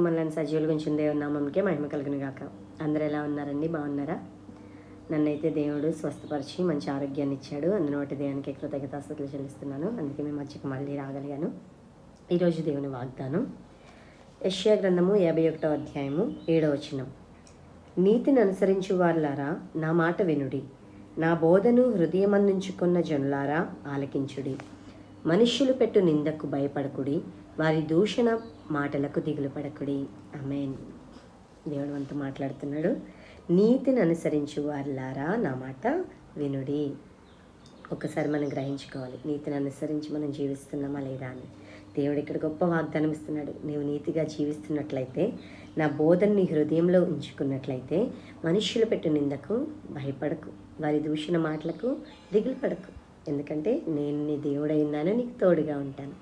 మనల్ని సజీవులుగా ఉంచిన దేవుని నామంకే మహిమ కలుగును గాక. అందరూ ఎలా ఉన్నారండి? బాగున్నారా? నన్నైతే దేవుడు స్వస్థపరిచి మంచి ఆరోగ్యాన్ని ఇచ్చాడు. అందును బట్టి దేవునికి కృతజ్ఞతాస్తుతులు చెల్లిస్తున్నాను. అందుకే మేము మధ్యకు మళ్ళీ రాగలిగాను. ఈరోజు దేవుని వాగ్దానం యెషయా గ్రంథము 51వ అధ్యాయము 7వ వచనం. నీతిని అనుసరించు వారులారా నా మాట వినుడి, నా బోధను హృదయమందుంచుకున్న జనులారా ఆలకించుడి. మనుష్యులు పెట్టు నిందకు భయపడకుడి, వారి దూషణ మాటలకు దిగులు పడకుడి. ఆమేన్. దేవుడు మనతో మాట్లాడుతున్నాడు. నీతిని అనుసరించు వారులారా నా మాట వినుడి. ఒక్కసారి మనం గ్రహించుకోవాలి, నీతిని అనుసరించి మనం జీవిస్తున్నామా లేదా అని. దేవుడు ఇక్కడ గొప్ప వాగ్దానం ఇస్తున్నాడు. నీవు నీతిగా జీవిస్తున్నట్లయితే, నా బోధన నీ హృదయంలో ఉంచుకున్నట్లయితే, మనుష్యులు పెట్టు నిందకు భయపడకు, వారి దూషణ మాటలకు దిగులు పడకు. ఎందుకంటే నేను నీ దేవుడైనాను, నీకు తోడుగా ఉంటాను.